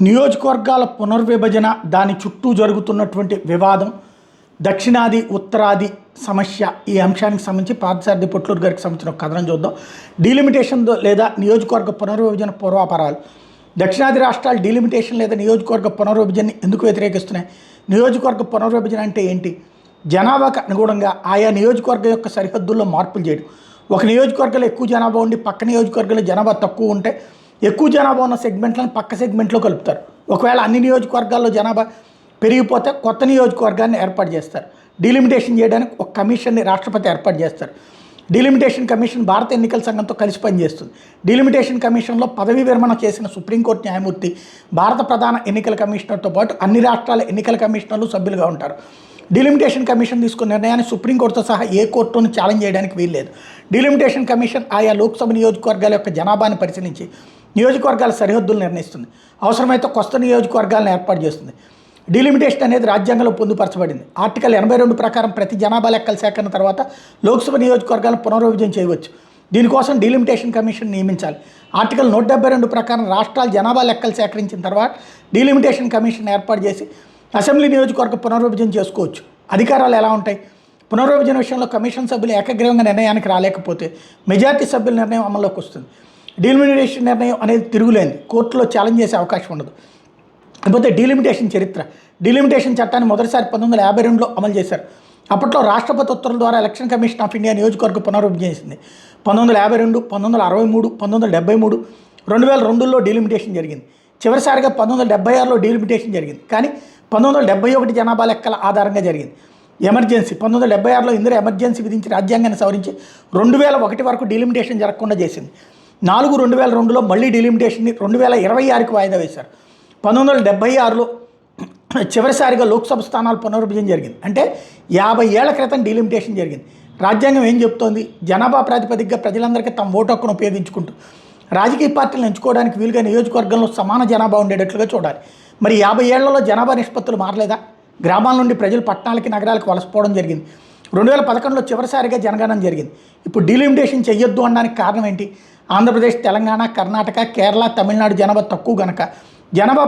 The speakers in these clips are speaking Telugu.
నియోజకవర్గాల పునర్విభజన దాని చుట్టూ జరుగుతున్నటువంటి వివాదం దక్షిణాది ఉత్తరాది సమస్య ఈ అంశానికి సంబంధించి పార్థసారథి పొట్లూరు గారికి సంబంధించిన ఒక కథనం చూద్దాం. డీలిమిటేషన్ లేదా నియోజకవర్గ పునర్విభజన పూర్వాపరాలు. దక్షిణాది రాష్ట్రాలు డీలిమిటేషన్ లేదా నియోజకవర్గ పునర్విభజనని ఎందుకు వ్యతిరేకిస్తున్నాయి? నియోజకవర్గ పునర్విభజన అంటే ఏంటి? జనాభాకు అనుగుణంగా ఆయా నియోజకవర్గం యొక్క సరిహద్దుల్లో మార్పులు చేయడం. ఒక నియోజకవర్గంలో ఎక్కువ జనాభా ఉండి పక్క నియోజకవర్గంలో జనాభా తక్కువ ఉంటే ఎక్కువ జనాభా ఉన్న సెగ్మెంట్లను పక్క సెగ్మెంట్లో కలుపుతారు. ఒకవేళ అన్ని నియోజకవర్గాల్లో జనాభా పెరిగిపోతే కొత్త నియోజకవర్గాన్ని ఏర్పాటు చేస్తారు. డీలిమిటేషన్ చేయడానికి ఒక కమిషన్ని రాష్ట్రపతి ఏర్పాటు చేస్తారు. డీలిమిటేషన్ కమిషన్ భారత ఎన్నికల సంఘంతో కలిసి పనిచేస్తుంది. డీలిమిటేషన్ కమిషన్లో పదవీ విరమణ చేసిన సుప్రీంకోర్టు న్యాయమూర్తి భారత ప్రధాన ఎన్నికల కమిషనర్తో పాటు అన్ని రాష్ట్రాల ఎన్నికల కమిషనర్లు సభ్యులుగా ఉంటారు. డీలిమిటేషన్ కమిషన్ తీసుకున్న నిర్ణయాన్ని సుప్రీంకోర్టుతో సహా ఏ కోర్టును ఛాలెంజ్ చేయడానికి వీల్లేదు. డీలిమిటేషన్ కమిషన్ ఆయా లోక్సభ నియోజకవర్గాల యొక్క జనాభాను పరిశీలించి నియోజకవర్గాల సరిహద్దులు నిర్ణయిస్తుంది. అవసరమైతే కొత్త నియోజకవర్గాలను ఏర్పాటు చేస్తుంది. డీలిమిటేషన్ అనేది రాజ్యాంగంలో పొందుపరచబడింది. ఆర్టికల్ 82 ప్రకారం ప్రతి జనాభా లెక్కల సేకరణ తర్వాత లోక్సభ నియోజకవర్గాలను పునర్విభజన చేయవచ్చు. దీనికోసం డీలిమిటేషన్ కమిషన్ నియమించాలి. ఆర్టికల్ 172 ప్రకారం రాష్ట్రాలు జనాభా లెక్కలు సేకరించిన తర్వాత డీలిమిటేషన్ కమిషన్ ఏర్పాటు చేసి అసెంబ్లీ నియోజకవర్గ పునర్విభజన చేసుకోవచ్చు. అధికారాలు ఎలా ఉంటాయి? పునర్విభజన విషయంలో కమిషన్ సభ్యులు ఏకగ్రీవంగా నిర్ణయానికి రాలేకపోతే మెజార్టీ సభ్యుల నిర్ణయం అమల్లోకి వస్తుంది. డీలిమిటేషన్ నిర్ణయం అనేది తిరుగులేనిది, కోర్టులో ఛాలెంజ్ చేసే అవకాశం ఉండదు. లేకపోతే డీలిమిటేషన్ చరిత్ర. డీలిమిటేషన్ చట్టాన్ని మొదటిసారి 1952లో అమలు చేశారు. అప్పట్లో రాష్ట్రపతి ఉత్తర్వుల ద్వారా ఎలక్షన్ కమిషన్ ఆఫ్ ఇండియా నియోజకవర్గ పునర్విభజన చేసింది. 1952, 1963, 1973, 2002లో డీలిమిటేషన్ జరిగింది. చివరిసారిగా 1976లో డీలిమిటేషన్ జరిగింది. కానీ 1971 జనాభా లెక్కల ఆధారంగా జరిగింది. ఎమర్జెన్సీ 1976లో ఇందిరా ఎమర్జెన్సీ విధించి రాజ్యాంగాన్ని సవరించి 2001 వరకు డీలిమిటేషన్ జరగకుండా చేసింది. 4/2002లో మళ్ళీ డీలిమిటేషన్ని 2026కి వాయిదా వేశారు. 1976లో చివరిసారిగా లోక్సభ స్థానాల పునర్విభజన జరిగింది. అంటే 50 ఏళ్ల క్రితం డీలిమిటేషన్ జరిగింది. రాజ్యాంగం ఏం చెప్తోంది? జనాభా ప్రాతిపదికగా ప్రజలందరికీ తమ ఓటు హక్కును ఉపయోగించుకుంటూ రాజకీయ పార్టీలను ఎంచుకోవడానికి వీలుగా నియోజకవర్గంలో సమాన జనాభా ఉండేటట్లుగా చూడాలి. మరి 50 ఏళ్లలో జనాభా నిష్పత్తులు మారలేదా? గ్రామాల నుండి ప్రజలు పట్టణాలకి నగరాలకు వలసపోవడం జరిగింది. 2011లో చివరిసారిగా జనగణన జరిగింది. ఇప్పుడు డీలిమిటేషన్ చెయ్యొద్దు అనడానికి కారణం ఏంటి? ఆంధ్రప్రదేశ్, తెలంగాణ, కర్ణాటక, కేరళ, తమిళనాడు జనాభా తక్కువ గనక జనాభా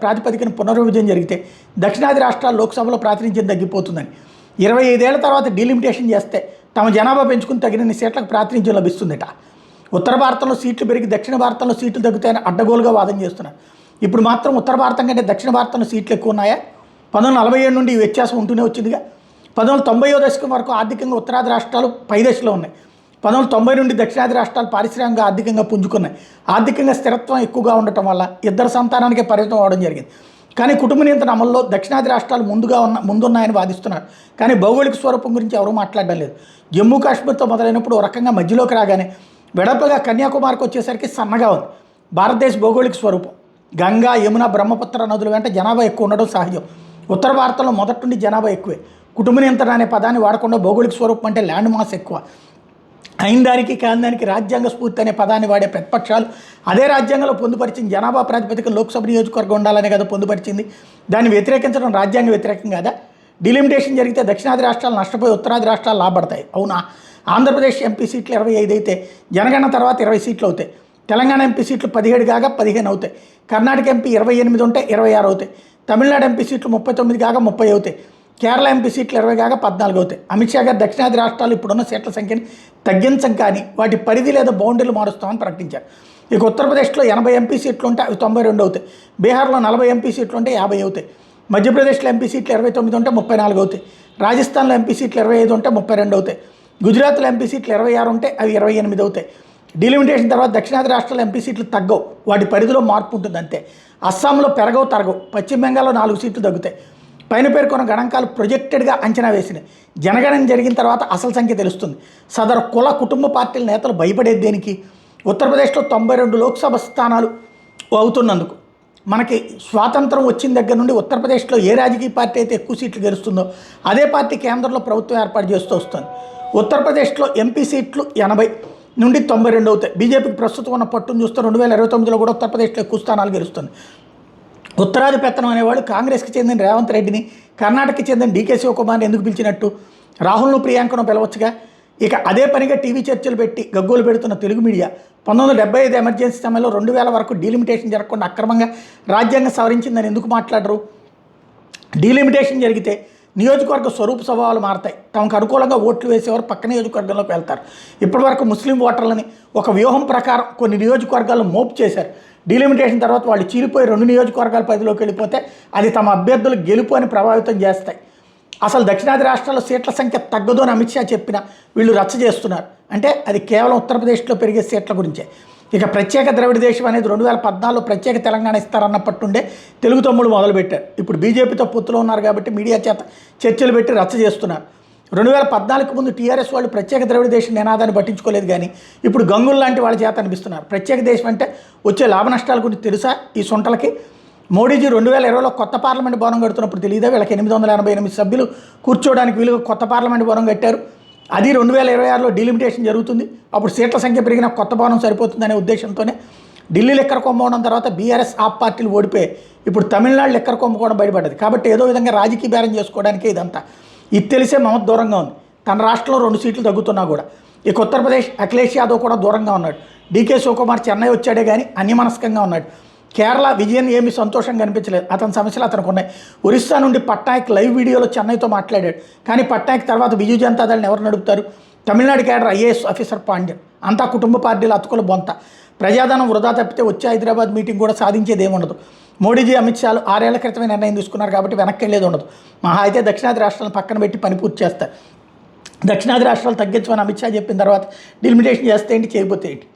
ప్రాతిపదికన పునర్విభజన జరిగితే దక్షిణాది రాష్ట్రాల లోక్సభలో ప్రాతినిధ్యం తగ్గిపోతుందని. 25 ఏళ్ల తర్వాత డీలిమిటేషన్ చేస్తే తమ జనాభా పెంచుకుని తగినన్ని సీట్లకు ప్రాతినిధ్యం లభిస్తుందట. ఉత్తర భారతంలో సీట్లు పెరిగి దక్షిణ భారతంలో సీట్లు తగ్గుతాయని అడ్డగోలుగా వాదన చేస్తున్నారు. ఇప్పుడు మాత్రం ఉత్తర భారతం కంటే దక్షిణ భారతంలో సీట్లు ఎక్కువ ఉన్నాయా? 1947 నుండి ఈ వ్యత్యాసం ఉంటూనే వచ్చిందిగా. 1990వ దశకం వరకు ఆర్థికంగా ఉత్తరాది రాష్ట్రాలు పై దశలో ఉన్నాయి. 1990 నుండి దక్షిణాది రాష్ట్రాలు పారిశ్రామికంగా ఆర్థికంగా పుంజుకున్నాయి. ఆర్థికంగా స్థిరత్వం ఎక్కువగా ఉండటం వల్ల ఇద్దరు సంతానానికే పరిమితం అవడం జరిగింది. కానీ కుటుంబ నియంత్రణ అమల్లో దక్షిణాది రాష్ట్రాలు ముందున్నాయని వాదిస్తున్నారు. కానీ భౌగోళిక స్వరూపం గురించి ఎవరూ మాట్లాడడం లేదు. జమ్మూ కాశ్మీర్తో మొదలైనప్పుడు ఒక రకంగా మధ్యలోకి రాగానే వెడల్పుగా కన్యాకుమారికి వచ్చేసరికి సన్నగా ఉంది. భారతదేశ భౌగోళిక స్వరూపం గంగా, యమున, బ్రహ్మపుత్ర నదుల వెంట జనాభా ఎక్కువ ఉండడం సహజం. ఉత్తర భారతంలో మొదటి నుండి జనాభా ఎక్కువే. కుటుంబ నియంత్రణ అనే పదాన్ని వాడకుండా భౌగోళిక స్వరూపం అంటే ల్యాండ్ మాస్ ఎక్కువ. అయిన దానికి కాని దానికి రాజ్యాంగ స్ఫూర్తి అనే పదాన్ని వాడే ప్రతిపక్షాలు అదే రాజ్యాంగంలో పొందుపరిచింది జనాభా ప్రాతిపదికన లోక్సభ నియోజకవర్గం ఉండాలనే కదా పొందుపరిచింది. దాన్ని వ్యతిరేకించడం రాజ్యాంగ వ్యతిరేకం కాదా? డీలిమిటేషన్ జరిగితే దక్షిణాది రాష్ట్రాలు నష్టపోయి ఉత్తరాది రాష్ట్రాలు లాభపడతాయి. అవునా? ఆంధ్రప్రదేశ్ ఎంపీ సీట్లు 25 అయితే జనగణన తర్వాత 20 సీట్లు అవుతాయి. తెలంగాణ ఎంపీ సీట్లు 17 కాగా 15 అవుతాయి. కర్ణాటక ఎంపీ 28 ఉంటే 26 అవుతాయి. తమిళనాడు ఎంపీ సీట్లు 39 కాగా 30 అవుతాయి. కేరళ ఎంపీ సీట్లు 20 కాగా 14 అవుతాయి. అమిత్ షా గారు దక్షిణాది రాష్ట్రాలు ఇప్పుడున్న సీట్ల సంఖ్యని తగ్గించం కానీ వాటి పరిధి లేదా బౌండరీలు మారుస్తామని ప్రకటించారు. ఇక ఉత్తరప్రదేశ్లో 80 ఎంపీ సీట్లు ఉంటే అవి 92 అవుతాయి. బీహార్లో 40 ఎంపీ సీట్లు ఉంటే 50 అవుతాయి. మధ్యప్రదేశ్లో ఎంపీ సీట్లు 29 ఉంటే 34 అవుతాయి. రాజస్థాన్లో ఎంపీ సీట్లు 25 ఉంటే 32 అవుతాయి. గుజరాత్లో ఎంపీ సీట్లు 26 ఉంటే అవి 28 అవుతాయి. డీలిమిటేషన్ తర్వాత దక్షిణాది రాష్ట్రాల ఎంపీ సీట్లు తగ్గవు, వాటి పరిధిలో మార్పు ఉంటుంది అంతే. అస్సాంలో పెరగవు తరగవు. పశ్చిమ బెంగాల్లో 4 సీట్లు తగ్గుతాయి. పైన పేర్కొన్న గణాంకాలు ప్రొజెక్టెడ్గా అంచనా వేసినాయి. జనగణన జరిగిన తర్వాత అసలు సంఖ్య తెలుస్తుంది. సదరు కుల కుటుంబ పార్టీల నేతలు భయపడేది దేనికి? ఉత్తరప్రదేశ్లో 92 లోక్సభ స్థానాలు అవుతున్నందుకు. మనకి స్వాతంత్రం వచ్చిన దగ్గర నుండి ఉత్తరప్రదేశ్లో ఏ రాజకీయ పార్టీ అయితే ఎక్కువ సీట్లు గెలుస్తుందో అదే పార్టీ కేంద్రంలో ప్రభుత్వం ఏర్పాటు చేస్తూ వస్తుంది. ఉత్తరప్రదేశ్లో ఎంపీ సీట్లు 80 నుండి 92 అవుతాయి. బీజేపీకి ప్రస్తుతం ఉన్న పట్టును చూస్తే 2029లో కూడా ఉత్తరప్రదేశ్లో ఎక్కువ స్థానాలు గెలుస్తుంది. ఉత్తరాది పెత్తనం అనేవాళ్ళు కాంగ్రెస్కి చెందిన రేవంత్ రెడ్డిని, కర్ణాటకకి చెందిన డీకే శివకుమార్ని ఎందుకు పిలిచినట్టు? రాహుల్ను, ప్రియాంకను పిలవచ్చుగా. ఇక అదే పనిగా టీవీ చర్చలు పెట్టి గగ్గోలు పెడుతున్న తెలుగు మీడియా 1975 ఎమర్జెన్సీ సమయంలో 2000 వరకు డీలిమిటేషన్ జరగకుండా అక్రమంగా రాజ్యాంగం సవరించిందని ఎందుకు మాట్లాడరు? డీలిమిటేషన్ జరిగితే నియోజకవర్గ స్వరూప స్వభావాలు మారతాయి. తమకు అనుకూలంగా ఓట్లు వేసేవారు పక్క నియోజకవర్గంలోకి వెళ్తారు. ఇప్పటివరకు ముస్లిం ఓటర్లని ఒక వ్యూహం ప్రకారం కొన్ని నియోజకవర్గాల్లో మోపు చేశారు. డీలిమిటేషన్ తర్వాత వాళ్ళు చీలిపోయి 2 నియోజకవర్గాల పరిధిలోకి వెళ్ళిపోతే అది తమ అభ్యర్థులు గెలుపు అని ప్రభావితం చేస్తాయి. అసలు దక్షిణాది రాష్ట్రాల్లో సీట్ల సంఖ్య తగ్గదు అని అమిత్ షా చెప్పినా వీళ్ళు రచ్చ చేస్తున్నారు. అంటే అది కేవలం ఉత్తరప్రదేశ్లో పెరిగే సీట్ల గురించే. ఇక ప్రత్యేక ద్రవిడ దేశం అనేది 2014లో ప్రత్యేక తెలంగాణ ఇస్తారన్నప్పటి నుండే తెలుగు తమ్ముడు మొదలుపెట్టారు. ఇప్పుడు బీజేపీతో పొత్తులో ఉన్నారు కాబట్టి మీడియా చేత చర్చలు పెట్టి రచ్చ చేస్తున్నారు. 2014 ముందు టీఆర్ఎస్ వాళ్ళు ప్రత్యేక ద్రవిడ దేశం నినాదాన్ని పట్టించుకోలేదు, కానీ ఇప్పుడు గంగులు లాంటి వాళ్ళ చేత అనిపిస్తున్నారు. ప్రత్యేక దేశం అంటే వచ్చే లాభ నష్టాల గురించి తెలుసా ఈ సొంటలకి? మోడీజీ 2020లో కొత్త పార్లమెంట్ భవనం కడుతున్నప్పుడు తెలియదా వీళ్ళకి 888 సభ్యులు కూర్చోవడానికి వీలుగా కొత్త పార్లమెంట్ భవనం కట్టారు. అది 2026లో డీలిమిటేషన్ జరుగుతుంది. అప్పుడు సీట్ల సంఖ్య పెరిగిన కొత్త భవనం సరిపోతుందనే ఉద్దేశంతోనే ఢిల్లీ లెక్కర కొమ్మవడం తర్వాత బీఆర్ఎస్ ఆప్ పార్టీలు ఓడిపోయి ఇప్పుడు తమిళనాడు లెక్కర కొమ్ముకోవడం బయటపడ్డది. కాబట్టి ఏదో విధంగా రాజకీయ బేరం చేసుకోవడానికే ఇదంతా. ఇది తెలిసే మమత దూరంగా ఉంది. తన రాష్ట్రంలో 2 సీట్లు తగ్గుతున్నా కూడా. ఇక ఉత్తరప్రదేశ్ అఖిలేష్ యాదవ్ కూడా దూరంగా ఉన్నాడు. డీకే శివకుమార్ చెన్నై వచ్చాడే కానీ అన్యమనస్కంగా ఉన్నాడు. కేరళ విజయన్ ఏమీ సంతోషంగా అనిపించలేదు. అతని సమస్యలు అతనికి ఉన్నాయి. ఒరిస్సా నుండి పట్నాయక్ లైవ్ వీడియోలో చెన్నైతో మాట్లాడాడు. కానీ పట్నాయక్ తర్వాత బిజు జనతా దళని ఎవరు నడుపుతారు? Tamil Nadu cadre IAS officer Pandian. అంతా కుటుంబ పార్టీల అతుకుల బొంత. ప్రజాధనం వృధా తప్పితే వచ్చే హైదరాబాద్ మీటింగ్ కూడా సాధించేది ఏముండదు. మోడీజీ అమిత్ షాలు 6 ఏళ్ల క్రితమే నిర్ణయం తీసుకున్నారు కాబట్టి వెనక్కి వెళ్ళేది ఉండదు. మహా అయితే దక్షిణాది రాష్ట్రాలను పక్కన పెట్టి పని పూర్తి చేస్తారు. దక్షిణాది రాష్ట్రాలు తగ్గించమని అమిత్ షా చెప్పిన తర్వాత డీలిమిటేషన్ చేస్తే ఏంటి, చేయబోతే ఏంటి?